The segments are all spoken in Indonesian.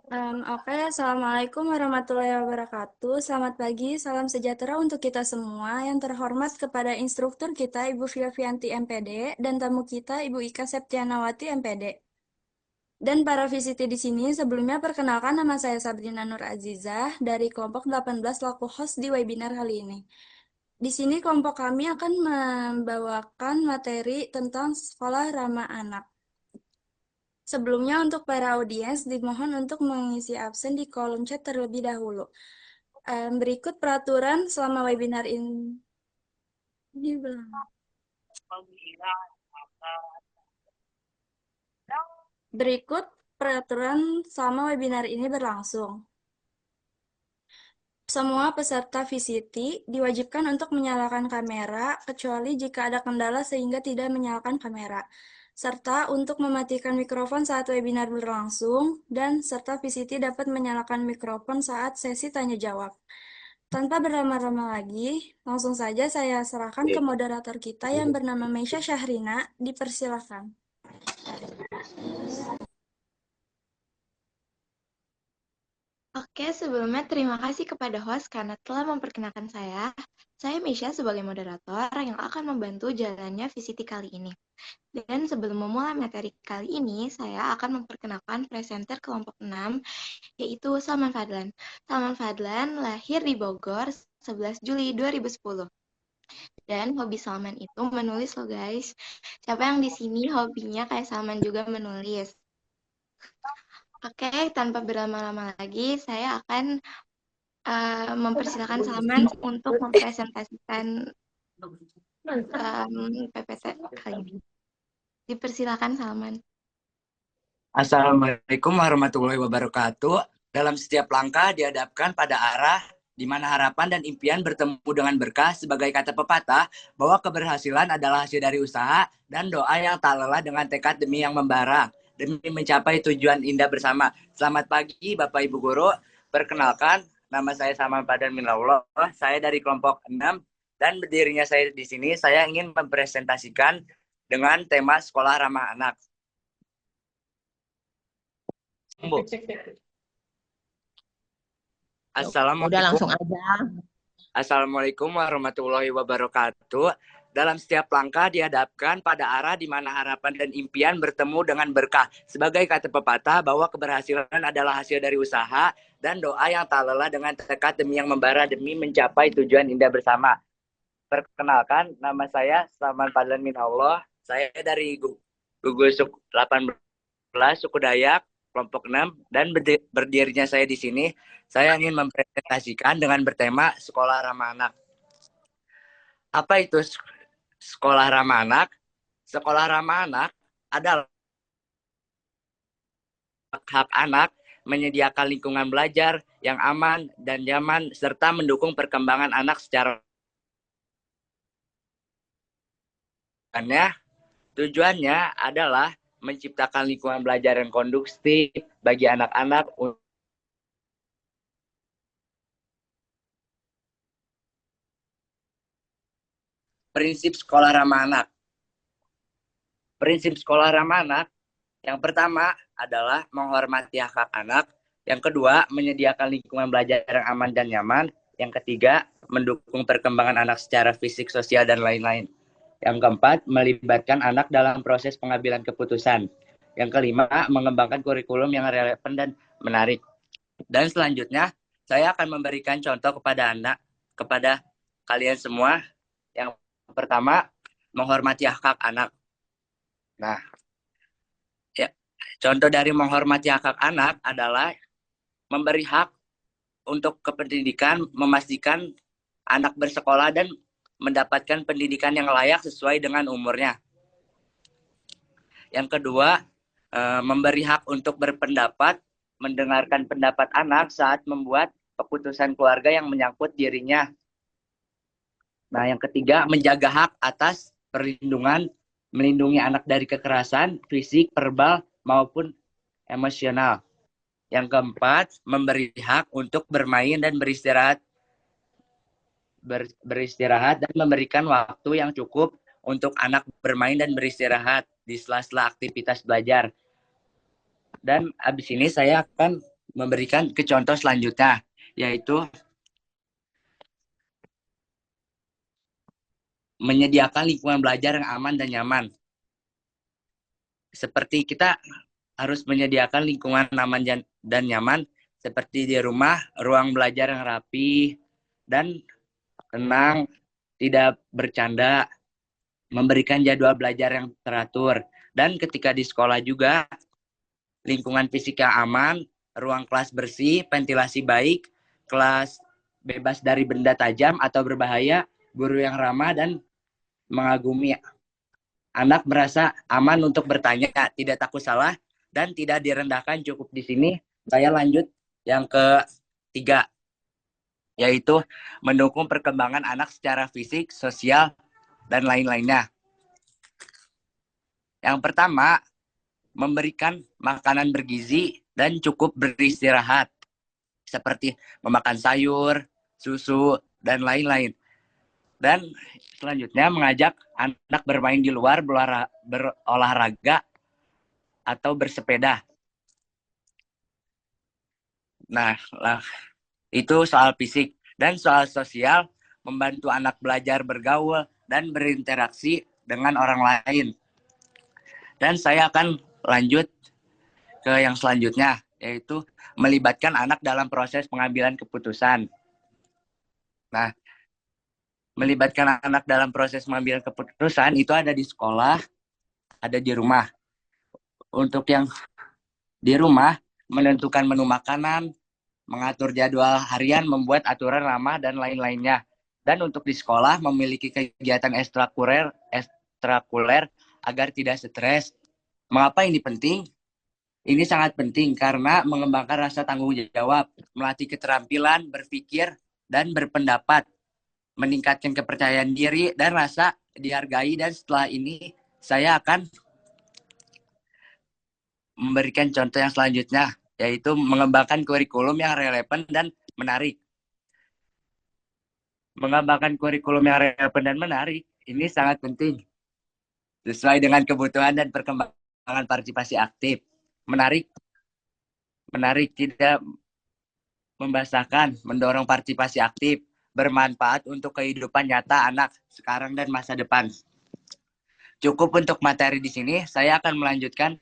Oke, Assalamualaikum warahmatullahi wabarakatuh. Selamat pagi, salam sejahtera untuk kita semua. Yang terhormat kepada instruktur kita, Ibu Fiavianti MPD, dan tamu kita, Ibu Ika Septianawati MPD. Dan para VCT di sini, sebelumnya perkenalkan nama saya Sabrina Nur Azizah dari kelompok 18 laku host di webinar kali ini. Di sini kelompok kami akan membawakan materi tentang sekolah ramah anak. Sebelumnya untuk para audiens dimohon untuk mengisi absen di kolom chat terlebih dahulu. Berikut peraturan selama webinar ini. Berikut peraturan selama webinar ini berlangsung. Semua peserta VCT diwajibkan untuk menyalakan kamera, kecuali jika ada kendala sehingga tidak menyalakan kamera, serta untuk mematikan mikrofon saat webinar berlangsung, dan serta VCT dapat menyalakan mikrofon saat sesi tanya-jawab. Tanpa berlama-lama lagi, langsung saja saya serahkan ke moderator kita yang bernama Meisha Syahrina. Dipersilakan. Oke, sebelumnya terima kasih kepada host karena telah memperkenalkan saya. Saya Misha sebagai moderator yang akan membantu jalannya VCT kali ini. Dan sebelum memulai materi kali ini, saya akan memperkenalkan presenter kelompok 6, yaitu Salman Fadlan. Salman Fadlan lahir di Bogor 11 Juli 2010. Dan hobi Salman itu menulis loh guys. Siapa yang di sini hobinya kayak Salman juga menulis? Oke, tanpa berlama-lama lagi, saya akan mempersilakan Salman untuk mempresentasikan PPT kali ini. Dipersilakan Salman. Assalamualaikum warahmatullahi wabarakatuh. Dalam setiap langkah dihadapkan pada arah di mana harapan dan impian bertemu dengan berkah sebagai kata pepatah bahwa keberhasilan adalah hasil dari usaha dan doa yang tak lelah dengan tekad demi yang membara demi mencapai tujuan indah bersama. Selamat pagi Bapak Ibu Guru. Perkenalkan, nama saya Salman Fadlan Minallah. Saya dari kelompok 6 dan berdirinya saya di sini saya ingin mempresentasikan dengan tema sekolah ramah anak. Udah langsung aja. Assalamualaikum warahmatullahi wabarakatuh. Dalam setiap langkah dihadapkan pada arah di mana harapan dan impian bertemu dengan berkah. Sebagai kata pepatah bahwa keberhasilan adalah hasil dari usaha dan doa yang tak lelah dengan tekad demi yang membara demi mencapai tujuan indah bersama. Perkenalkan, nama saya Salman Fadlan Minallah. Saya dari gugus 18 suku Dayak kelompok 6 dan berdirinya saya di sini, saya ingin mempresentasikan dengan bertema sekolah ramah anak. Apa itu sekolah ramah anak? Sekolah ramah anak adalah hak anak menyediakan lingkungan belajar yang aman dan nyaman serta mendukung perkembangan anak secara tujuannya adalah menciptakan lingkungan belajar yang kondusif bagi anak-anak. Prinsip sekolah ramah anak. Prinsip sekolah ramah anak yang pertama adalah menghormati hak anak. Yang kedua, menyediakan lingkungan belajar yang aman dan nyaman. Yang ketiga, mendukung perkembangan anak secara fisik, sosial, dan lain-lain. Yang keempat, melibatkan anak dalam proses pengambilan keputusan. Yang kelima, mengembangkan kurikulum yang relevan dan menarik. Dan selanjutnya, saya akan memberikan contoh kepada kalian semua. Yang pertama, menghormati hak anak. Nah, ya, contoh dari menghormati hak anak adalah memberi hak untuk kependidikan, memastikan anak bersekolah dan mendapatkan pendidikan yang layak sesuai dengan umurnya. Yang kedua, memberi hak untuk berpendapat, mendengarkan pendapat anak saat membuat keputusan keluarga yang menyangkut dirinya. Nah, yang ketiga, menjaga hak atas perlindungan, melindungi anak dari kekerasan fisik, verbal, maupun emosional. Yang keempat, memberi hak untuk bermain dan beristirahat dan memberikan waktu yang cukup untuk anak bermain dan beristirahat di sela-sela aktivitas belajar. Dan habis ini saya akan memberikan ke contoh selanjutnya, yaitu menyediakan lingkungan belajar yang aman dan nyaman. Seperti kita harus menyediakan lingkungan aman dan nyaman, seperti di rumah, ruang belajar yang rapi dan tenang, tidak bercanda, memberikan jadwal belajar yang teratur. Dan ketika di sekolah juga, lingkungan fisik yang aman, ruang kelas bersih, ventilasi baik, kelas bebas dari benda tajam atau berbahaya, guru yang ramah dan mengagumi. Anak merasa aman untuk bertanya, tidak takut salah, dan tidak direndahkan. Cukup di sini. Saya lanjut yang ketiga, yaitu mendukung perkembangan anak secara fisik, sosial, dan lain-lainnya. Yang pertama, memberikan makanan bergizi dan cukup beristirahat, seperti memakan sayur, susu, dan lain-lain. Dan selanjutnya mengajak anak bermain di luar, berolahraga, atau bersepeda. Nah, itu soal fisik. Dan soal sosial, membantu anak belajar bergaul dan berinteraksi dengan orang lain. Dan saya akan lanjut ke yang selanjutnya, yaitu melibatkan anak dalam proses pengambilan keputusan. Nah, melibatkan anak dalam proses pengambilan keputusan itu ada di sekolah, ada di rumah. Untuk yang di rumah, menentukan menu makanan, mengatur jadwal harian, membuat aturan ramah, dan lain-lainnya. Dan untuk di sekolah, memiliki kegiatan ekstrakuler agar tidak stres. Mengapa ini penting? Ini sangat penting karena mengembangkan rasa tanggung jawab, melatih keterampilan, berpikir, dan berpendapat, meningkatkan kepercayaan diri, dan rasa dihargai. Dan setelah ini, saya akan memberikan contoh yang selanjutnya, yaitu mengembangkan kurikulum yang relevan dan menarik. Mengembangkan kurikulum yang relevan dan menarik, ini sangat penting. Sesuai dengan kebutuhan dan perkembangan partisipasi aktif. Menarik tidak membahasakan, mendorong partisipasi aktif, bermanfaat untuk kehidupan nyata anak sekarang dan masa depan. Cukup untuk materi di sini, saya akan melanjutkan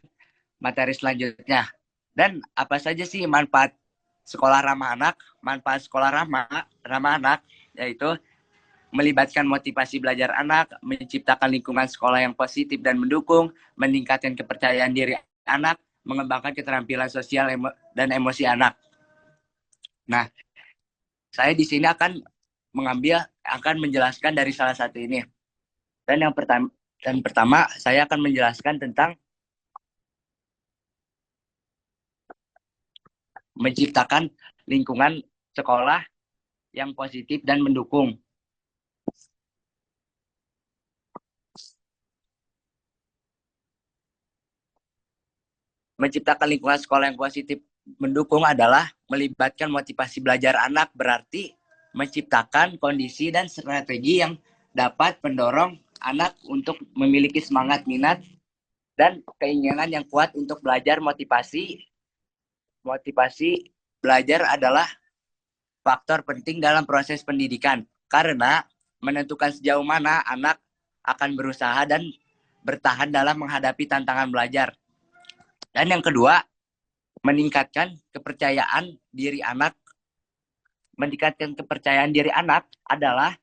materi selanjutnya. Dan apa saja sih manfaat sekolah ramah anak? Manfaat sekolah ramah anak yaitu melibatkan motivasi belajar anak, menciptakan lingkungan sekolah yang positif dan mendukung, meningkatkan kepercayaan diri anak, mengembangkan keterampilan sosial dan emosi anak. Nah, saya di sini akan menjelaskan dari salah satu ini. Dan yang pertama saya akan menjelaskan tentang menciptakan lingkungan sekolah yang positif dan mendukung. Menciptakan lingkungan sekolah yang positif mendukung adalah melibatkan motivasi belajar anak, berarti menciptakan kondisi dan strategi yang dapat mendorong anak untuk memiliki semangat, minat, dan keinginan yang kuat untuk belajar. Motivasi belajar adalah faktor penting dalam proses pendidikan, karena menentukan sejauh mana anak akan berusaha dan bertahan dalam menghadapi tantangan belajar. Dan yang kedua, meningkatkan kepercayaan diri anak. Meningkatkan kepercayaan diri anak adalah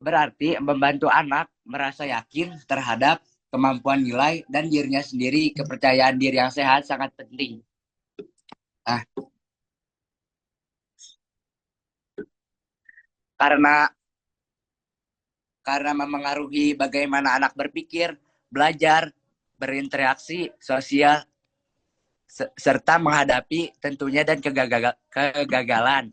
berarti membantu anak merasa yakin terhadap kemampuan nilai dan dirinya sendiri. Kepercayaan diri yang sehat sangat penting. Nah, karena memengaruhi bagaimana anak berpikir, belajar, berinteraksi sosial, serta menghadapi tentunya dan kegagalan.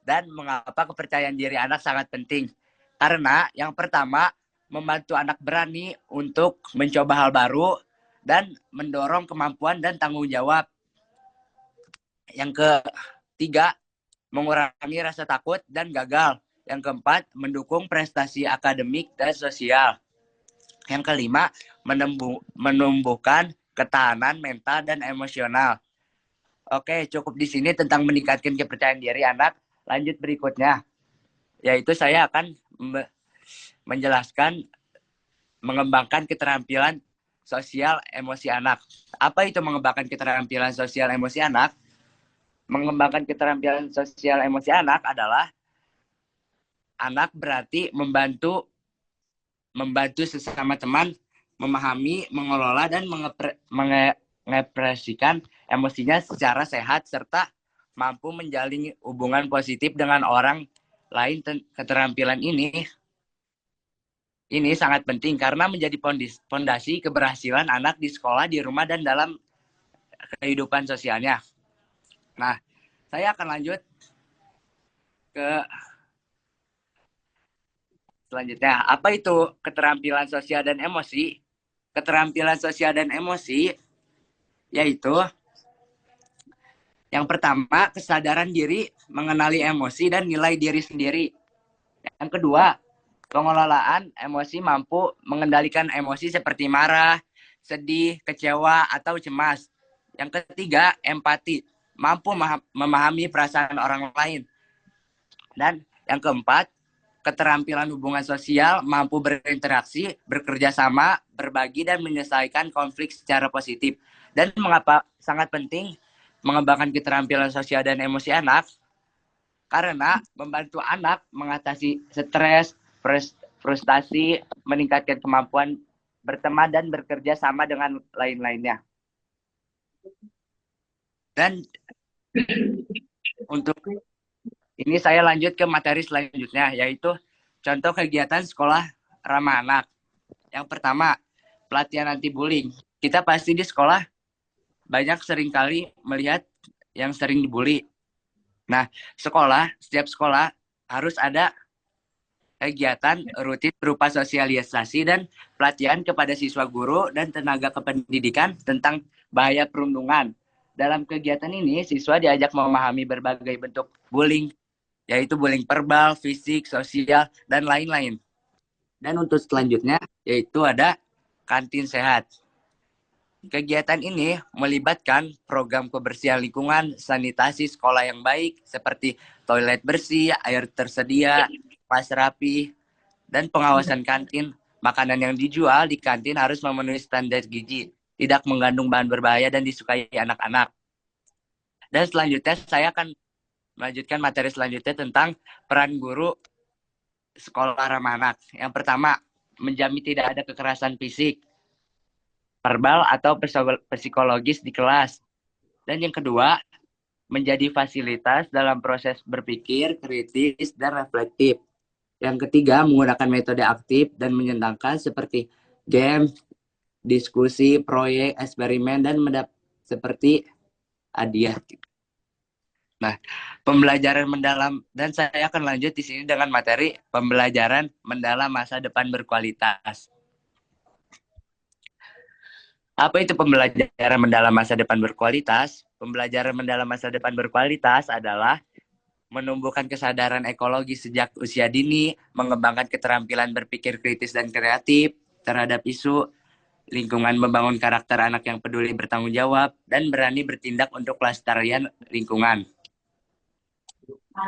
Dan mengapa kepercayaan diri anak sangat penting? Karena yang pertama, membantu anak berani untuk mencoba hal baru dan mendorong kemampuan dan tanggung jawab. Yang ketiga, mengurangi rasa takut dan gagal. Yang keempat, mendukung prestasi akademik dan sosial. Yang kelima, menumbuhkan ketahanan mental dan emosional. Oke, cukup di sini tentang meningkatkan kepercayaan diri anak. Lanjut berikutnya, yaitu saya akan menjelaskan mengembangkan keterampilan sosial emosi anak. Apa itu mengembangkan keterampilan sosial emosi anak? Mengembangkan keterampilan sosial emosi anak adalah anak berarti membantu sesama teman memahami, mengelola dan mengekspresikan emosinya secara sehat serta mampu menjalin hubungan positif dengan orang lain. Keterampilan ini sangat penting karena menjadi fondasi keberhasilan anak di sekolah, di rumah, dan dalam kehidupan sosialnya. Nah, saya akan lanjut ke selanjutnya. Apa itu keterampilan sosial dan emosi? Keterampilan sosial dan emosi yaitu yang pertama, kesadaran diri, mengenali emosi dan nilai diri sendiri. Yang kedua, pengelolaan emosi, mampu mengendalikan emosi seperti marah, sedih, kecewa, atau cemas. Yang ketiga, empati, mampu memahami perasaan orang lain. Dan yang keempat, keterampilan hubungan sosial, mampu berinteraksi, bekerja sama, berbagi, dan menyelesaikan konflik secara positif. Dan mengapa sangat penting mengembangkan keterampilan sosial dan emosi anak? Karena membantu anak mengatasi stres, frustasi, meningkatkan kemampuan berteman dan bekerja sama dengan lain-lainnya. Dan untuk ini saya lanjut ke materi selanjutnya, yaitu contoh kegiatan sekolah ramah anak. Yang pertama, pelatihan anti bullying. Kita pasti di sekolah banyak seringkali melihat yang sering dibully. Nah, setiap sekolah harus ada kegiatan rutin berupa sosialisasi dan pelatihan kepada siswa, guru, dan tenaga kependidikan tentang bahaya perundungan. Dalam kegiatan ini, siswa diajak memahami berbagai bentuk bullying, yaitu bullying verbal, fisik, sosial, dan lain-lain. Dan untuk selanjutnya, yaitu ada kantin sehat. Kegiatan ini melibatkan program kebersihan lingkungan, sanitasi sekolah yang baik, seperti toilet bersih, air tersedia, kelas rapi, dan pengawasan kantin. Makanan yang dijual di kantin harus memenuhi standar gizi, tidak mengandung bahan berbahaya, dan disukai anak-anak. Dan selanjutnya saya akan melanjutkan materi selanjutnya tentang peran guru sekolah ramah anak. Yang pertama, menjamin tidak ada kekerasan fisik, verbal, atau psikologis di kelas. Dan yang kedua, menjadi fasilitas dalam proses berpikir, kritis, dan reflektif. Yang ketiga, menggunakan metode aktif dan menyenangkan seperti game, diskusi, proyek, eksperimen, dan seperti hadiah. Nah, pembelajaran mendalam, dan saya akan lanjut di sini dengan materi pembelajaran mendalam masa depan berkualitas. Apa itu pembelajaran mendalam masa depan berkualitas? Pembelajaran mendalam masa depan berkualitas adalah menumbuhkan kesadaran ekologi sejak usia dini, mengembangkan keterampilan berpikir kritis dan kreatif terhadap isu lingkungan, membangun karakter anak yang peduli bertanggung jawab, dan berani bertindak untuk kelestarian lingkungan.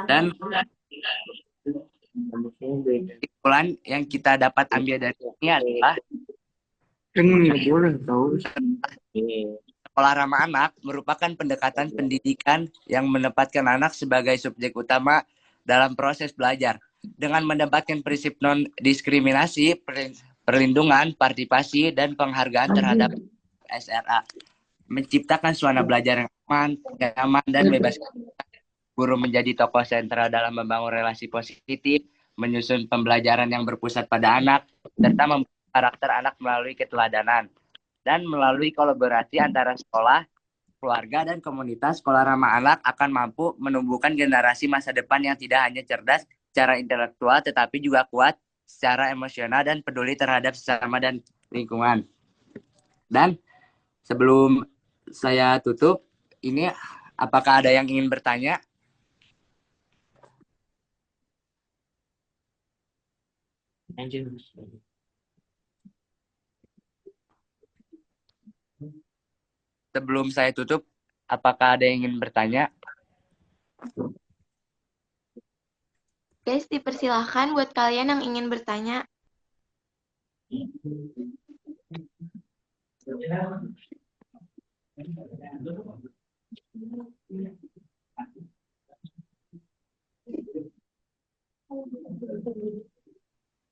Dan kesimpulan yang kita dapat ambil dari ini adalah sekolah ramah anak merupakan pendekatan pendidikan yang menempatkan anak sebagai subjek utama dalam proses belajar. Dengan menempatkan prinsip non-diskriminasi, perlindungan, partisipasi, dan penghargaan terhadap SRA. Menciptakan suasana belajar yang aman, nyaman, dan bebas. Guru menjadi tokoh sentral dalam membangun relasi positif, menyusun pembelajaran yang berpusat pada anak, serta membangun karakter anak melalui keteladanan. Dan melalui kolaborasi antara sekolah, keluarga, dan komunitas, sekolah ramah anak akan mampu menumbuhkan generasi masa depan yang tidak hanya cerdas secara intelektual, tetapi juga kuat secara emosional dan peduli terhadap sesama dan lingkungan. Dan sebelum saya tutup, ini apakah ada yang ingin bertanya? Sebelum saya tutup, Apakah ada yang ingin bertanya? Guys, dipersilahkan buat kalian yang ingin bertanya.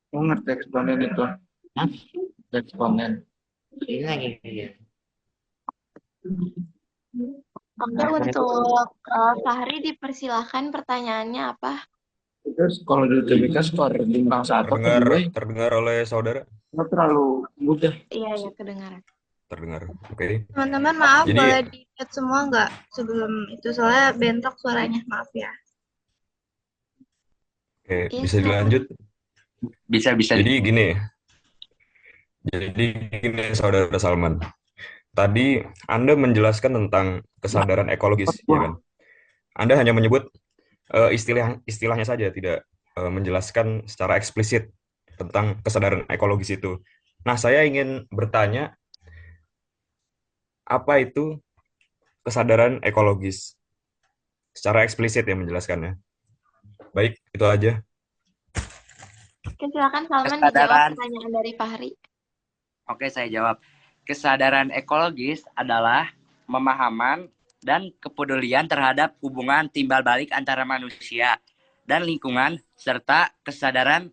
Lu ngerti eksponen itu? Hah? Eksponen. Ini lagi ya. Oke, untuk Fahri dipersilahkan pertanyaannya apa? Terus kalau di UTBK skor bintang satu ke Terdengar dua terdengar oleh saudara? nggak terlalu mudah. Iya, ya, kedengaran. Terdengar. Oke. Teman-teman maaf Jadi boleh di-chat semua nggak sebelum itu soalnya bentrok suaranya maaf ya. oke, Oke, bisa silakan. dilanjut. Bisa. Jadi gini. Jadi gini Saudara Salman. Tadi Anda menjelaskan tentang kesadaran ekologis, ya kan? Anda hanya menyebut istilahnya saja, tidak menjelaskan secara eksplisit tentang kesadaran ekologis itu. Nah, saya ingin bertanya, apa itu kesadaran ekologis? Secara eksplisit ya menjelaskannya. Baik, itu aja. Oke, silakan Salman dijawab Kesadaran. pertanyaan dari Fahri. Oke, saya jawab. Kesadaran ekologis adalah pemahaman dan kepedulian terhadap hubungan timbal balik antara manusia dan lingkungan, serta kesadaran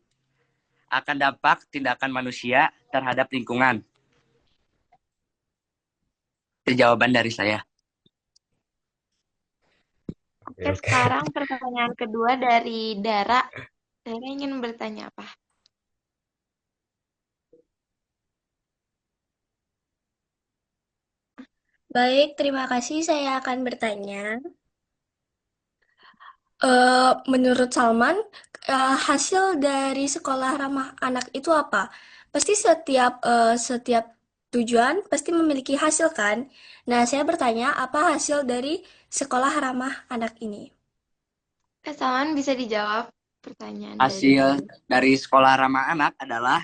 akan dampak tindakan manusia terhadap lingkungan. Itu jawaban dari saya. Oke, sekarang pertanyaan kedua dari Dara. Dara ingin bertanya apa? Baik, terima kasih. Saya akan bertanya. Menurut Salman, hasil dari sekolah ramah anak itu apa? Pasti setiap tujuan pasti memiliki hasil kan? Nah, saya bertanya, apa hasil dari sekolah ramah anak ini? Salman bisa dijawab pertanyaan dari Hasil Dara. dari sekolah ramah anak adalah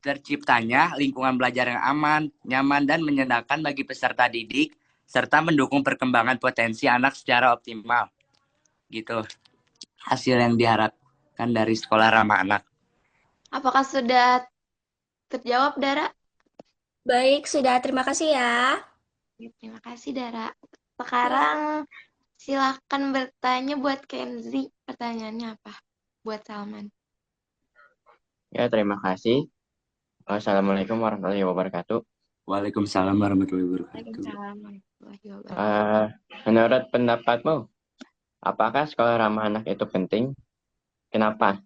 terciptanya lingkungan belajar yang aman, nyaman, dan menyenangkan bagi peserta didik, serta mendukung perkembangan potensi anak secara optimal. Gitu. Hasil yang diharapkan dari sekolah ramah anak. Apakah sudah terjawab, Dara? Baik, sudah. Terima kasih ya. Ya, terima kasih, Dara. Sekarang silakan bertanya buat Kenzi. Pertanyaannya apa? Buat Salman. Ya, terima kasih. Assalamualaikum warahmatullahi wabarakatuh. Waalaikumsalam warahmatullahi wabarakatuh. Waalaikumsalam warahmatullahi wabarakatuh. Menurut pendapatmu, apakah sekolah ramah anak itu penting? Kenapa?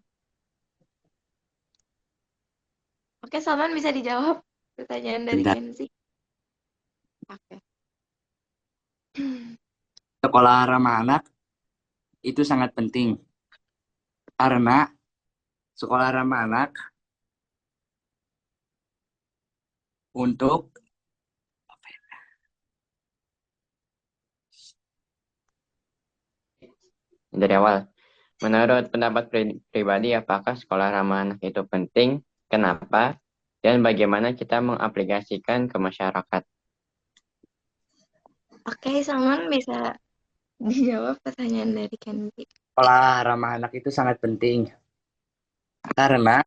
Oke, Salman bisa dijawab pertanyaan dari Bentar. Kenzi. Oke. Sekolah ramah anak itu sangat penting. Karena sekolah ramah anak untuk Dari awal, menurut pendapat pribadi, apakah sekolah ramah anak itu penting? Kenapa? Dan bagaimana kita mengaplikasikan ke masyarakat? Oke, Salman bisa dijawab pertanyaan dari Kenzi. sekolah ramah anak itu sangat penting. Karena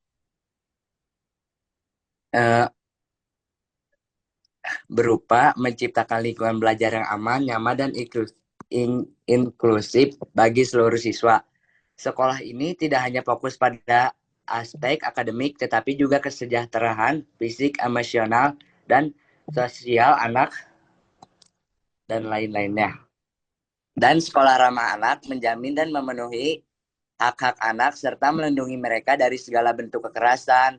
berupa menciptakan lingkungan belajar yang aman, nyaman, dan inklusif bagi seluruh siswa. Sekolah ini tidak hanya fokus pada aspek akademik, tetapi juga kesejahteraan fisik, emosional, dan sosial anak, dan lain-lainnya. Dan sekolah ramah anak menjamin dan memenuhi hak-hak anak, serta melindungi mereka dari segala bentuk kekerasan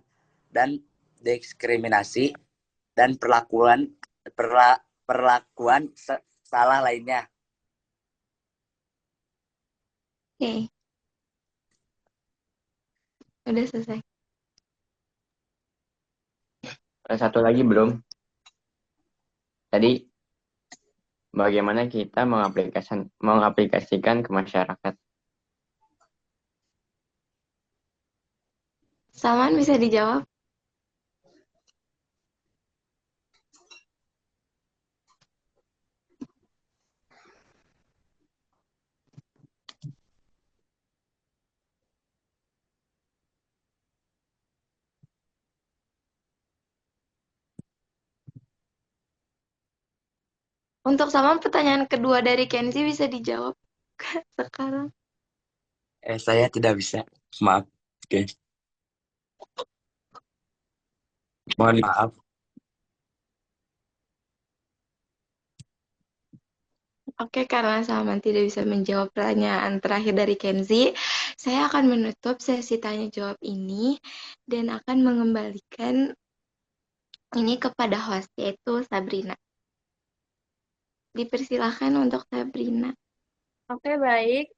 dan diskriminasi, dan perlakuan salah lainnya. Oke. Udah selesai. Satu lagi belum. Tadi, bagaimana kita mengaplikasikan ke masyarakat? Salman bisa dijawab. Untuk sama pertanyaan kedua dari Kenzi bisa dijawab sekarang. Saya tidak bisa. Maaf, guys. Mohon maaf. Oke, karena Salman tidak bisa menjawab pertanyaan terakhir dari Kenzi, saya akan menutup sesi tanya jawab ini dan akan mengembalikan ini kepada host, yaitu Sabrina. Dipersilahkan untuk Sabrina. Oke, baik.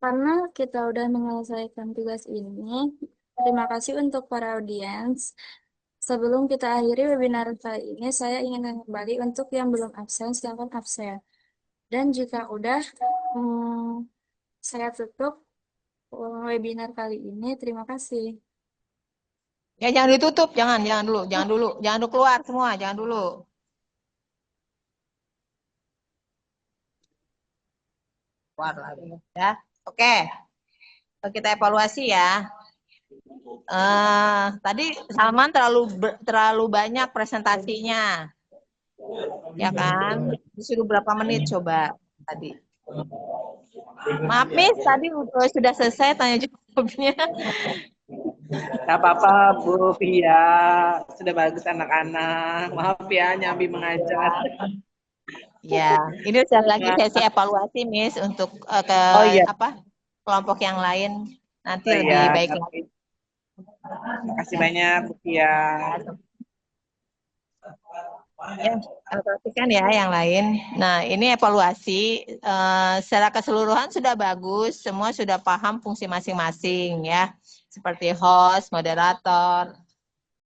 Karena kita udah menyelesaikan tugas ini, terima kasih untuk para audiens. Sebelum kita akhiri webinar kali ini, saya ingin kembali untuk yang belum absen, silakan absen. Dan jika udah, saya tutup webinar kali ini. Terima kasih. Ya jangan ditutup, jangan dulu keluar semua, jangan dulu. Keluar lagi, ya. Oke, kita evaluasi ya. Tadi Salman terlalu banyak presentasinya, ya kan? Disuruh berapa menit coba tadi? Maaf Miss, tadi sudah selesai tanya jawabnya. Gak apa-apa Bu Via, sudah bagus anak-anak. Maaf ya nyambi mengajar. Ya, ini sekali lagi sesi evaluasi Miss untuk kelompok yang lain nanti lebih baik lagi. Terima kasih banyak Bu Via. Ya, perhatikan ya yang lain. Nah, ini evaluasi secara keseluruhan sudah bagus, semua sudah paham fungsi masing-masing ya, seperti host, moderator,